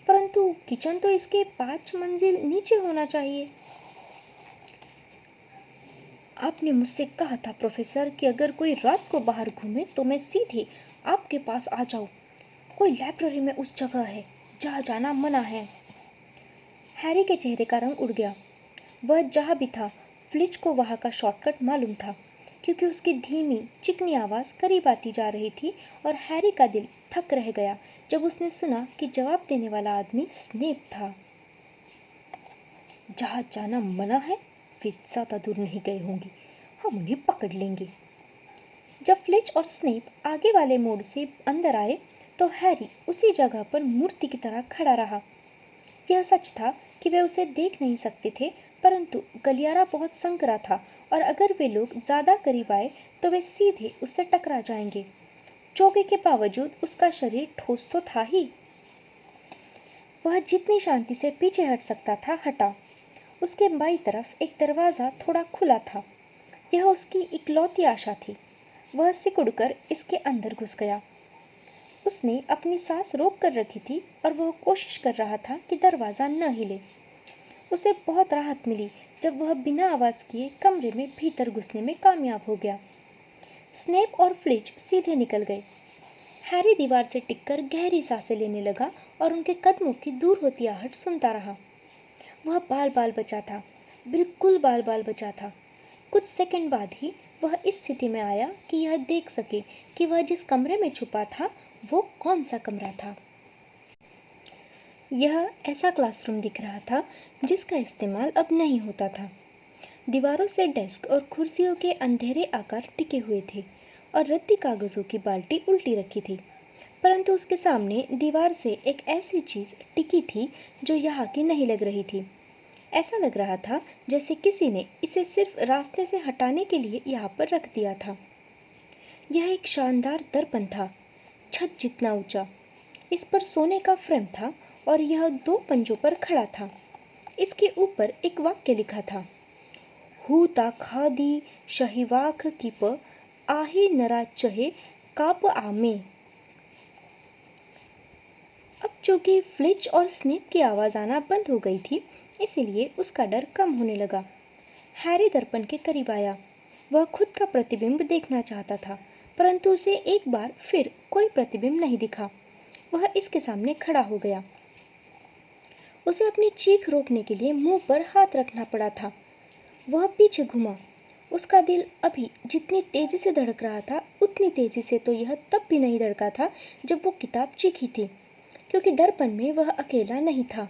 S1: परंतु किचन तो इसके 5 मंजिल नीचे होना चाहिए। आपने मुझसे कहा था प्रोफेसर कि अगर कोई रात को बाहर घूमे तो मैं सीधे आपके पास आ जाऊं। कोई लाइब्रेरी में उस जगह है जहाँ जाना मना है। हैरी के चेहरे का रंग उड़ गया। वह जहाँ भी था, फ्लिच को वहाँ का शॉर्टकट मालूम था, क्योंकि उसकी धीमी चिकनी आवाज़ करीब आती जा रही थी और हैरी का दिल थक रह गया जब उसने सुना कि जवाब देने वाला आदमी स्नेप था। जहाँ जाना मना है, वे ज़्यादा दूर नहीं गए होंगे, हम उन्हें पकड़ लेंगे। जब फ्लिच और स्नेप आगे वाले मोड़ से अंदर आए तो हैरी उसी जगह पर मूर्ति की तरह खड़ा रहा। यह सच था कि वे उसे देख नहीं सकते थे, परंतु गलियारा बहुत संकरा था और अगर वे लोग ज़्यादा करीब आए तो वे सीधे उससे टकरा जाएंगे। चोगे के बावजूद उसका शरीर ठोस तो था ही। वह जितनी शांति से पीछे हट सकता था हटा। उसके बाईं तरफ एक दरवाज़ा थोड़ा खुला था। यह उसकी इकलौती आशा थी। वह सिकुड़कर इसके अंदर घुस गया। उसने अपनी सांस रोक कर रखी थी और वह कोशिश कर रहा था कि दरवाज़ा न हिले। उसे बहुत राहत मिली जब वह बिना आवाज़ किए कमरे में भीतर घुसने में कामयाब हो गया। स्नेप और फ्लिच सीधे निकल गए। हैरी दीवार से टिककर गहरी सांसें लेने लगा और उनके कदमों की दूर होती आहट सुनता रहा। वह बाल बाल बचा था, बिल्कुल बाल बाल बचा था। कुछ सेकंड बाद ही वह इस स्थिति में आया कि यह देख सके कि वह जिस कमरे में छुपा था वो कौन सा कमरा था। यह ऐसा क्लासरूम दिख रहा था जिसका इस्तेमाल अब नहीं होता था। दीवारों से डेस्क और कुर्सियों के अंधेरे आकार टिके हुए थे और रद्दी कागज़ों की बाल्टी उल्टी रखी थी, परंतु उसके सामने दीवार से एक ऐसी चीज़ टिकी थी जो यहाँ की नहीं लग रही थी। ऐसा लग रहा था जैसे किसी ने इसे सिर्फ रास्ते से हटाने के लिए यहाँ पर रख दिया था। यह एक शानदार दर्पण था, छत जितना ऊंचा। इस पर सोने का फ्रेम था और यह 2 पंजों पर खड़ा था। इसके ऊपर एक वाक्य लिखा था, हु ताखादी शहीवाख किप आही नरा चहे काप आमे। अब चूंकि फ्लिच और स्नेप की आवाज़ आना बंद हो गई थी, इसीलिए उसका डर कम होने लगा। हैरी दर्पण के करीब आया। वह खुद का प्रतिबिंब देखना चाहता था, परंतु उसे एक बार फिर कोई प्रतिबिंब नहीं दिखा। वह इसके सामने खड़ा हो गया। उसे अपनी चीख रोकने के लिए मुंह पर हाथ रखना पड़ा था। वह पीछे घूमा। उसका दिल अभी जितनी तेजी से धड़क रहा था, उतनी तेजी से तो यह तब भी नहीं धड़का था जब वो किताब चीखी थी, क्योंकि दर्पण में वह अकेला नहीं था,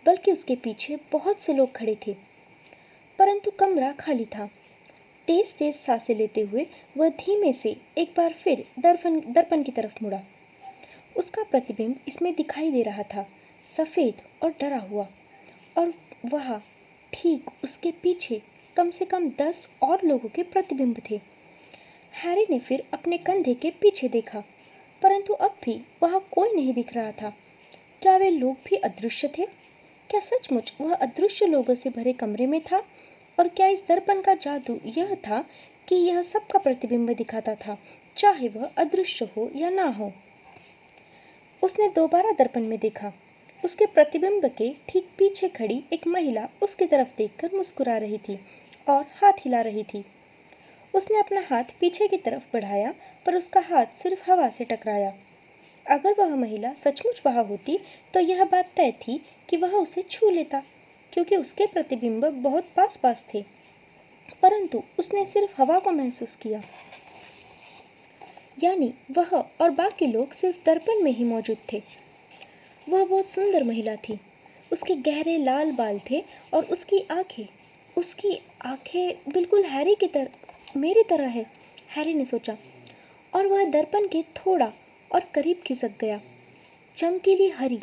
S1: बल्कि उसके पीछे बहुत से लोग खड़े थे। परंतु कमरा खाली था। तेज तेज सांसें लेते हुए वह धीमे से एक बार फिर दर्पण की तरफ मुड़ा। उसका प्रतिबिंब इसमें दिखाई दे रहा था, सफ़ेद और डरा हुआ। और वहाँ ठीक उसके पीछे कम से कम 10 और लोगों के प्रतिबिंब थे। हैरी ने फिर अपने कंधे के पीछे देखा, परंतु अब भी वहाँ कोई नहीं दिख रहा था। क्या वे लोग भी अदृश्य थे? क्या सचमुच वह अदृश्य लोगों से भरे कमरे में था? और क्या इस दर्पण का जादू यह था कि यह सबका प्रतिबिंब दिखाता था, चाहे वह अदृश्य हो या ना हो? उसने दोबारा दर्पण में देखा। उसके प्रतिबिंब के ठीक पीछे खड़ी एक महिला उसकी तरफ देखकर मुस्कुरा रही थी और हाथ हिला रही थी। उसने अपना हाथ पीछे की तरफ बढ़ाया, पर उसका हाथ सिर्फ हवा से टकराया। अगर वह महिला सचमुच वहाँ होती तो यह बात तय थी कि वह उसे छू लेता, क्योंकि उसके प्रतिबिंब बहुत पास पास थे। परंतु उसने सिर्फ हवा को महसूस किया, यानी वह और बाकी लोग सिर्फ दर्पण में ही मौजूद थे। वह बहुत सुंदर महिला थी। उसके गहरे लाल बाल थे और उसकी आंखें बिल्कुल हैरी की तरह, मेरी तरह है, हैरी ने सोचा। और वह दर्पण के थोड़ा और करीब खिसक गया। चमकीली हरी,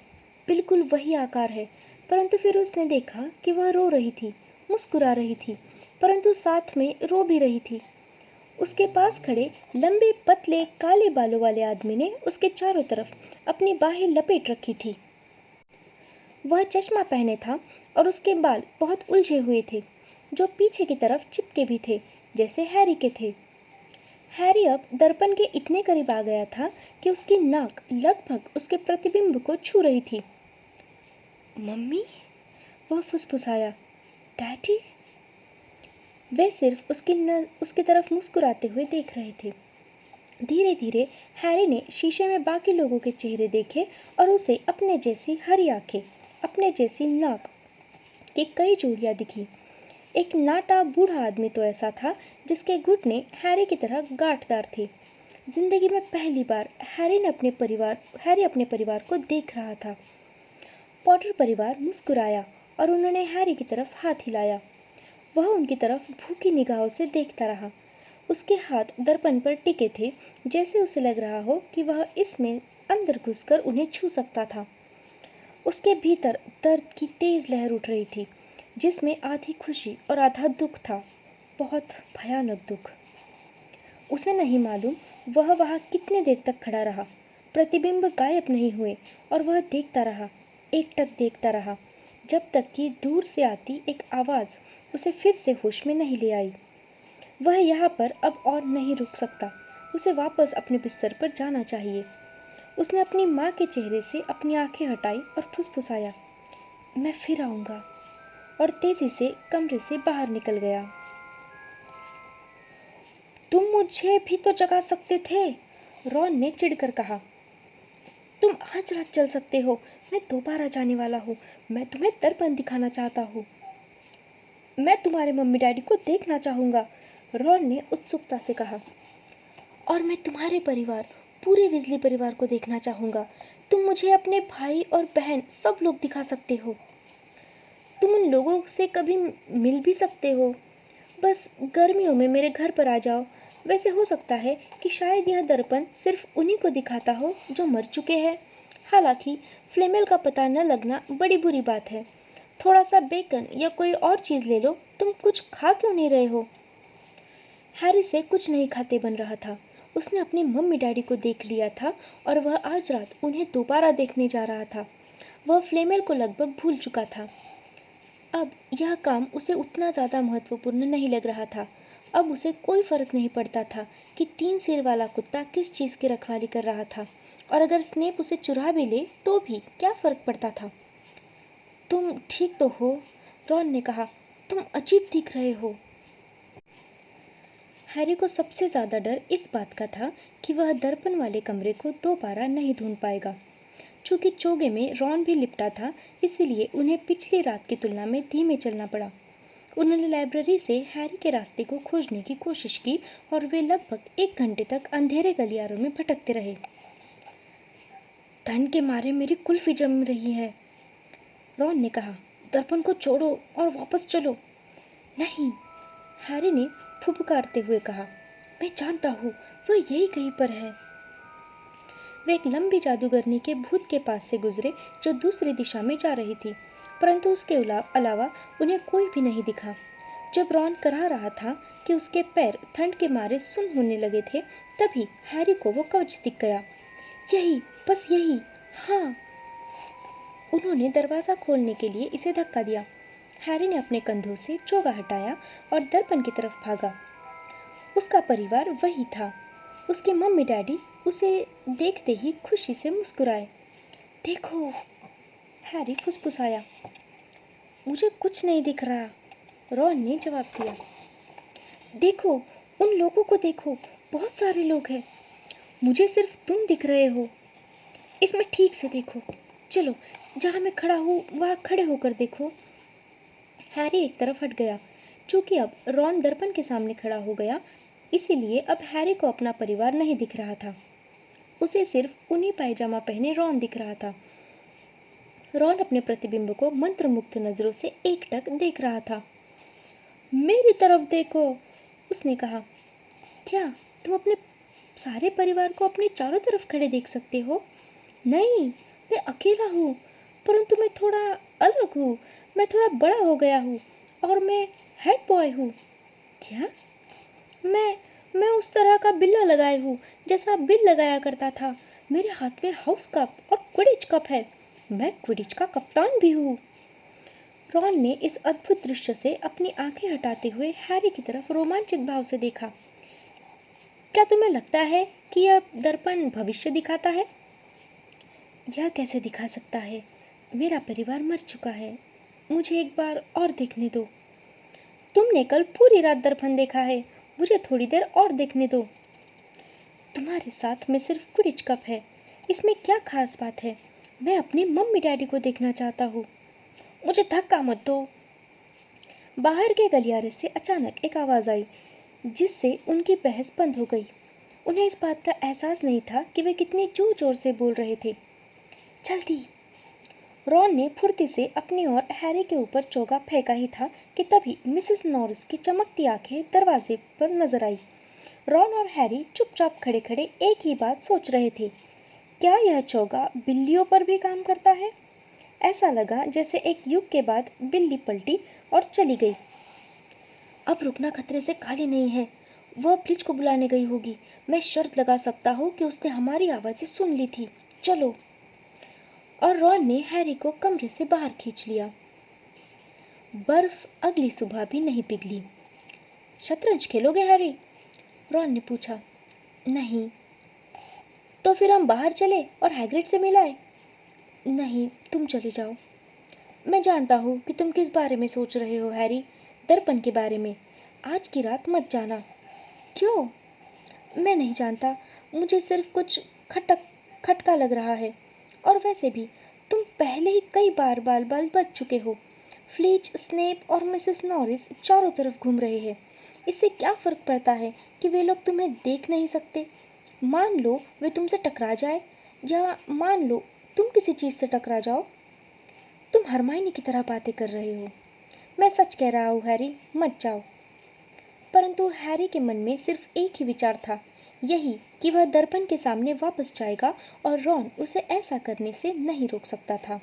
S1: बिल्कुल वही आकार है। परंतु फिर उसने देखा कि वह रो रही थी, मुस्कुरा रही थी, परंतु साथ में रो भी रही थी। उसके पास खड़े लंबे पतले काले बालों वाले आदमी ने उसके चारों तरफ अपनी बाहें लपेट रखी थी। वह चश्मा पहने था और उसके बाल बहुत उलझे हुए थे, जो पीछे की तरफ चिपके भी थे, जैसे हैरी के थे। हैरी अब दर्पण के इतने करीब आ गया था कि उसकी नाक लगभग उसके प्रतिबिंब को छू रही थी। मम्मी, वह फुसफुसाया। डैडी? वे सिर्फ उसकी तरफ मुस्कुराते हुए देख रहे थे। धीरे धीरे हैरी ने शीशे में बाकी लोगों के चेहरे देखे और उसे अपने जैसी हरी आंखें, अपने जैसी नाक की कई जोड़ियां दिखी। एक नाटा बूढ़ा आदमी तो ऐसा था जिसके घुटने हैरी की तरह गांठदार थे। जिंदगी में पहली बार हैरी अपने परिवार को देख रहा था। पॉटर परिवार मुस्कुराया और उन्होंने हैरी की तरफ हाथ हिलाया। वह उनकी तरफ भूखी निगाहों से देखता रहा। उसके हाथ दर्पण पर टिके थे, जैसे उसे लग रहा हो कि वह इसमें अंदर घुसकर उन्हें छू सकता था। उसके भीतर दर्द की तेज लहर उठ रही थी, जिसमें आधी खुशी और आधा दुख था, बहुत भयानक दुख। उसे नहीं मालूम वह वहाँ कितने देर तक खड़ा रहा। प्रतिबिंब गायब नहीं हुए और वह देखता रहा, एकटक देखता रहा, जब तक कि दूर से आती एक आवाज़ उसे फिर से होश में नहीं ले आई। वह यहाँ पर अब और नहीं रुक सकता, उसे वापस अपने बिस्तर पर जाना चाहिए। उसने अपनी माँ के चेहरे से अपनी आंखें हटाई और फुसफुसाया, मैं फिर आऊँगा, और तेजी से कमरे से बाहर निकल गया। तुम मुझे भी तो जगा सकते थे, रॉन ने चिढ़कर कहा। तुम आज रात चल सकते हो, मैं दोबारा जाने वाला हूँ। मैं तुम्हें दर्पण दिखाना चाहता हूँ। मैं तुम्हारे मम्मी डैडी को देखना चाहूँगा, रॉन ने उत्सुकता से कहा। और मैं तुम्हारे परिवार, पूरे विज़ली परिवार को देखना चाहूँगा। तुम मुझे अपने भाई और बहन सब लोग दिखा सकते हो। तुम उन लोगों से कभी मिल भी सकते हो। बस गर्मियों में मेरे घर पर आ जाओ। वैसे हो सकता है कि शायद यह दर्पण सिर्फ उन्हीं को दिखाता हो जो मर चुके हैं। हालांकि फ्लेमेल का पता न लगना बड़ी बुरी बात है। थोड़ा सा बेकन या कोई और चीज़ ले लो। तुम कुछ खा क्यों नहीं रहे हो? हैरी से कुछ नहीं खाते बन रहा था। उसने अपनी मम्मी डैडी को देख लिया था और वह आज रात उन्हें दोबारा देखने जा रहा था। वह फ्लेमेल को लगभग भूल चुका था। अब यह काम उसे उतना ज़्यादा महत्वपूर्ण नहीं लग रहा था। अब उसे कोई फ़र्क नहीं पड़ता था कि 3 सिर वाला कुत्ता किस चीज़ की रखवाली कर रहा था, और अगर स्नेप उसे चुरा भी ले तो भी क्या फ़र्क पड़ता था। तुम ठीक तो हो? रॉन ने कहा। तुम अजीब दिख रहे हो। हैरी को सबसे ज़्यादा डर इस बात का था कि वह दर्पण वाले कमरे को दोबारा नहीं ढूंढ पाएगा। चूँकि चोगे में रॉन भी लिपटा था, इसीलिए उन्हें पिछली रात की तुलना में धीमे चलना पड़ा। उन्होंने लाइब्रेरी से हैरी के रास्ते को खोजने की कोशिश की और वे लगभग 1 घंटे तक अंधेरे गलियारों में भटकते रहे। ठंड के मारे मेरी कुल्फी जम रही है, रॉन ने कहा। दर्पण को छोड़ो और वापस चलो। नहीं, हैरी ने फुफकारते हुए कहा। मैं जानता हूँ, वह यही कहीं पर है। वे एक लंबी जादूगरनी के भूत के पास से गुजरे जो दूसरी दिशा में जा रही थी, परंतु उसके अलावा उन्हें कोई भी नहीं दिखा। जब रॉन कह रहा था कि उसके पैर ठंड के मारे सुन्न होने लगे थे, तभी हैरी को वो कवच दिख गया। यही, बस यही। हाँ। उन्होंने दरवाज़ा खोलने के लिए इसे धक्का दिया। हैरी ने अपने कंधों से चोगा हटाया और दर्पण की तरफ भागा। उसका परिवार वही था। उसके मम्मी डैडी उसे देखते ही खुशी से मुस्कुराए। देखो, हैरी फुसफुसाया। मुझे कुछ नहीं दिख रहा, रॉन ने जवाब दिया। देखो, उन लोगों को देखो, बहुत सारे लोग हैं। मुझे सिर्फ तुम दिख रहे हो। इसमें ठीक से देखो। चलो, जहाँ मैं खड़ा हूँ वहाँ खड़े होकर देखो। हैरी एक तरफ हट गया। चूँकि अब रॉन दर्पण के सामने खड़ा हो गया, इसीलिए अब हैरी को अपना परिवार नहीं दिख रहा था। उसे सिर्फ उन्हीं पायजामा पहने रॉन दिख रहा था। रॉन अपने प्रतिबिंब को मंत्रमुग्ध नज़रों से एकटक देख रहा था। मेरी तरफ देखो, उसने कहा। क्या तुम अपने सारे परिवार को अपने चारों तरफ खड़े देख सकते हो? नहीं, मैं अकेला हूँ, परंतु मैं थोड़ा अलग हूँ। मैं थोड़ा बड़ा हो गया हूँ और मैं हेड बॉय हूँ। क्या? मैं उस तरह का बिल्ला लगाए हूँ जैसा बिल लगाया करता था। मेरे हाथ में हाउस कप और क्विडिच कप है। मैं क्विडिच का कप्तान भी हूँ। रॉन ने इस अद्भुत दृश्य से अपनी आंखें हटाते हुए हैरी की तरफ रोमांचित भाव से देखा। क्या तुम्हें लगता है कि यह दर्पण भविष्य दिखाता है? यह कैसे दिखा सकता है? मेरा परिवार मर चुका है। मुझे एक बार और देखने दो। तुमने कल पूरी रात दर्पण देखा है, मुझे थोड़ी देर और देखने दो। तुम्हारे साथ में सिर्फ क्विडिच कप है, इसमें क्या खास बात है? मैं अपनी मम्मी डैडी को देखना चाहता हूँ। मुझे धक्का मत दो। बाहर के गलियारे से अचानक एक आवाज़ आई, जिससे उनकी बहस बंद हो गई। उन्हें इस बात का एहसास नहीं था कि वे कितनी जोर जोर से बोल रहे थे। जल्दी! रॉन ने फुर्ती से अपनी ओर हैरी के ऊपर चोगा फेंका ही था कि तभी मिसेस नॉरिस की चमकती आंखें दरवाजे पर नजर आई। रॉन और हैरी चुपचाप खड़े खड़े एक ही बात सोच रहे थे। क्या यह चोगा बिल्लियों पर भी काम करता है? ऐसा लगा जैसे एक युग के बाद बिल्ली पलटी और चली गई। अब रुकना खतरे से खाली नहीं है। वह ब्लिच को बुलाने गई होगी। मैं शर्त लगा सकता हूँ कि उसने हमारी आवाज़ें सुन ली थी। चलो। और रॉन ने हैरी को कमरे से बाहर खींच लिया। बर्फ अगली सुबह भी नहीं पिघली। शतरंज खेलोगे हैरी? रॉन ने पूछा। नहीं। तो फिर हम बाहर चले और हैग्रिड से मिलाए? नहीं, तुम चले जाओ। मैं जानता हूँ कि तुम किस बारे में सोच रहे हो हैरी, दर्पण के बारे में। आज की रात मत जाना। क्यों? मैं नहीं जानता, मुझे सिर्फ कुछ खटक खटका लग रहा है। और वैसे भी तुम पहले ही कई बार बाल बाल बच चुके हो। फ्लीच, स्नेप और मिसेस नॉरिस चारों तरफ घूम रहे हैं। इससे क्या फ़र्क पड़ता है कि वे लोग तुम्हें देख नहीं सकते? मान लो वे तुमसे टकरा जाए, या मान लो तुम किसी चीज़ से टकरा जाओ। तुम हरमाइनी की तरह बातें कर रहे हो। मैं सच कह रहा हूँ हैरी, मत जाओ। परंतु हैरी के मन में सिर्फ एक ही विचार था, यही कि वह दर्पण के सामने वापस जाएगा और रॉन उसे ऐसा करने से नहीं रोक सकता था।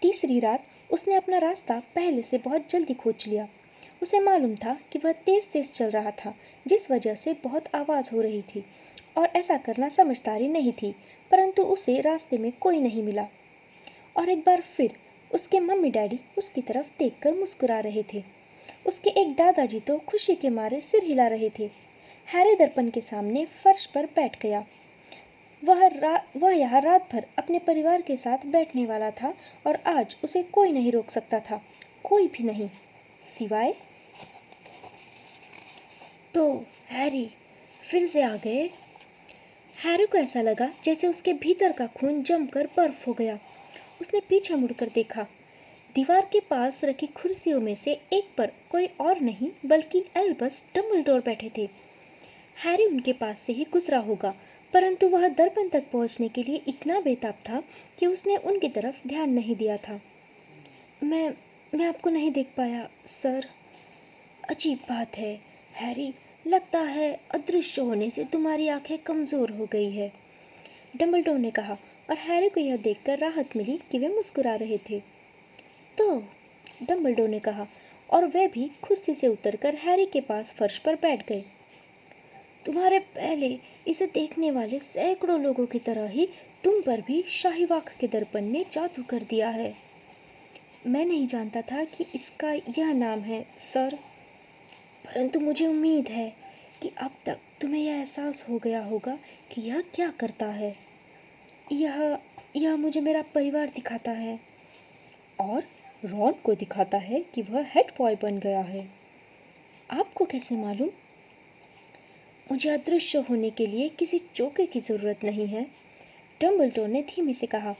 S1: तीसरी रात उसने अपना रास्ता पहले से बहुत जल्दी खोज लिया। उसे मालूम था कि वह तेज तेज चल रहा था, जिस वजह से बहुत आवाज़ हो रही थी, और ऐसा करना समझदारी नहीं थी, परंतु उसे रास्ते में कोई नहीं मिला। और एक बार फिर उसके मम्मी डैडी उसकी तरफ देखकर मुस्कुरा रहे थे। उसके एक दादाजी तो खुशी के मारे सिर हिला रहे थे। हैरी दर्पण के सामने फर्श पर बैठ गया। वह यहाँ रात भर अपने परिवार के साथ बैठने वाला था, और आज उसे कोई नहीं रोक सकता था, कोई भी नहीं, सिवाय। तो हैरी फिर से आ गए। हैरी को ऐसा लगा जैसे उसके भीतर का खून जमकर बर्फ हो गया। उसने पीछे मुड़कर देखा। दीवार के पास रखी कुर्सियों में से एक पर कोई और नहीं बल्कि एल्बस डम्बलडोर बैठे थे। हैरी उनके पास से ही गुजरा होगा, परंतु वह दर्पण तक पहुंचने के लिए इतना बेताब था कि उसने उनकी तरफ ध्यान नहीं दिया था। मैं आपको नहीं देख पाया, सर। अजीब बात है हैरी, लगता है अदृश्य होने से तुम्हारी आंखें कमज़ोर हो गई है, डम्बलडोर ने कहा, और हैरी को यह देखकर राहत मिली कि वे मुस्कुरा रहे थे। तो डम्बलडोर ने कहा, और वे भी कुर्सी से उतरकर हैरी के पास फर्श पर बैठ गए। तुम्हारे पहले इसे देखने वाले सैकड़ों लोगों की तरह ही तुम पर भी शाहीवाक के दर्पण ने जादू कर दिया है। मैं नहीं जानता था कि इसका यह नाम है, सर, परंतु मुझे उम्मीद है कि अब तक तुम्हें यह एहसास हो गया होगा कि यह क्या करता है। यह यह मुझे मेरा परिवार दिखाता है, और रॉन को दिखाता है कि वह हेड बॉय बन गया है। आपको कैसे मालूम? मुझे अदृश्य होने के लिए किसी चौके की ज़रूरत नहीं है, डम्बलडोर ने धीमे से कहा।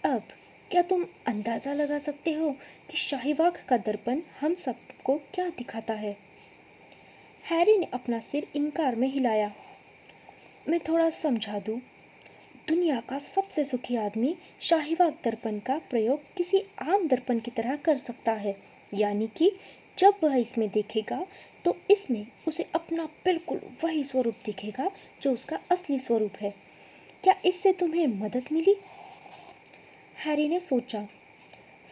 S1: अब क्या तुम अंदाज़ा लगा सकते हो कि शाहीवाग का दर्पण हम सबको क्या दिखाता है? हैरी ने अपना सिर इनकार में हिलाया। मैं थोड़ा समझा दूँ। दुनिया का सबसे सुखी आदमी शाहीवाग दर्पण का प्रयोग किसी आम दर्पण की तरह कर सकता है, यानी कि जब वह इसमें देखेगा तो इसमें उसे अपना बिल्कुल वही स्वरूप दिखेगा जो उसका असली स्वरूप है। क्या इससे तुम्हें मदद मिली? हैरी ने सोचा,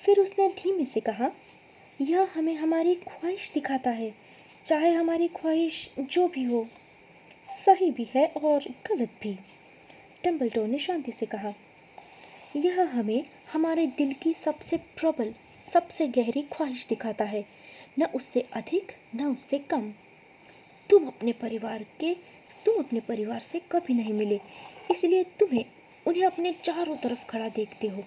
S1: फिर उसने धीमे से कहा, यह हमें हमारी ख्वाहिश दिखाता है, चाहे हमारी ख्वाहिश जो भी हो। सही भी है और गलत भी, डम्बलडोर ने शांति से कहा। यह हमें हमारे दिल की सबसे प्रबल, सबसे गहरी ख्वाहिश दिखाता है, न उससे अधिक न उससे कम। तुम अपने परिवार से कभी नहीं मिले, इसलिए उन्हें अपने चारों तरफ खड़ा देखते हो।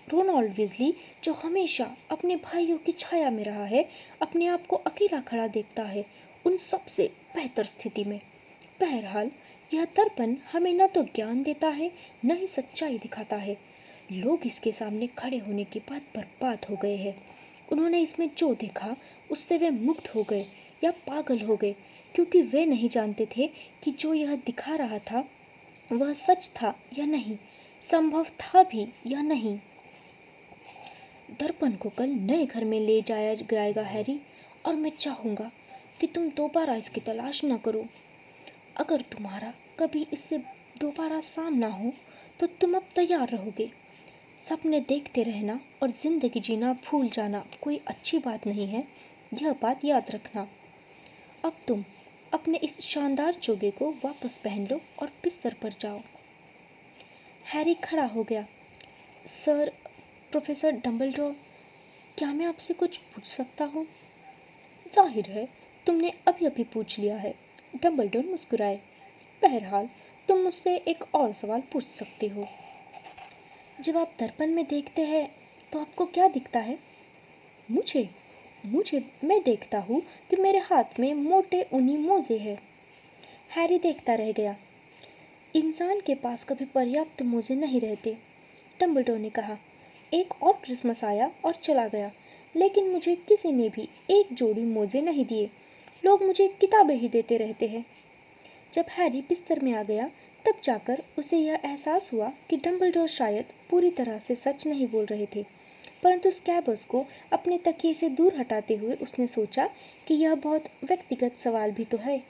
S1: रोनाल्ड वीजली, जो हमेशा अपने भाइयों की छाया में रहा है, अपने आप को अकेला खड़ा देखता है उन सबसे बेहतर स्थिति में। बहरहाल, यह दर्पण हमें न तो ज्ञान देता है, न ही सच्चाई दिखाता है। लोग इसके सामने खड़े होने के बाद बर्बाद हो गए हैं। उन्होंने इसमें जो देखा उससे वे मुक्त हो गए या पागल हो गए, क्योंकि वे नहीं जानते थे कि जो यह दिखा रहा था वह सच था या नहीं, संभव था भी या नहीं। दर्पण को कल नए घर में ले जाया जाएगा हैरी, और मैं चाहूँगा कि तुम दोबारा इसकी तलाश न करो। अगर तुम्हारा कभी इससे दोबारा सामना हो तो तुम अब तैयार रहोगे। सपने देखते रहना और ज़िंदगी जीना भूल जाना कोई अच्छी बात नहीं है, यह बात याद रखना। अब तुम अपने इस शानदार चोगे को वापस पहन लो और बिस्तर पर जाओ। हैरी खड़ा हो गया। सर, प्रोफेसर डम्बलडोर, क्या मैं आपसे कुछ पूछ सकता हूँ? जाहिर है, तुमने अभी अभी पूछ लिया है, डम्बलडोर मुस्कुराए। बहरहाल, तुम मुझसे एक और सवाल पूछ सकते हो। जब आप दर्पण में देखते हैं तो आपको क्या दिखता है? मुझे मुझे मैं देखता हूँ कि मेरे हाथ में मोटे ऊनी मोजे हैं। हैरी देखता रह गया। इंसान के पास कभी पर्याप्त मोजे नहीं रहते, डम्बलडोर ने कहा। एक और क्रिसमस आया और चला गया, लेकिन मुझे किसी ने भी एक जोड़ी मोजे नहीं दिए। लोग मुझे किताबें ही देते रहते हैं। जब हैरी बिस्तर में आ गया, तब जाकर उसे यह एहसास हुआ कि डम्बलडोर शायद पूरी तरह से सच नहीं बोल रहे थे, परंतु स्कैबर्स को अपने तकिए से दूर हटाते हुए उसने सोचा कि यह बहुत व्यक्तिगत सवाल भी तो है।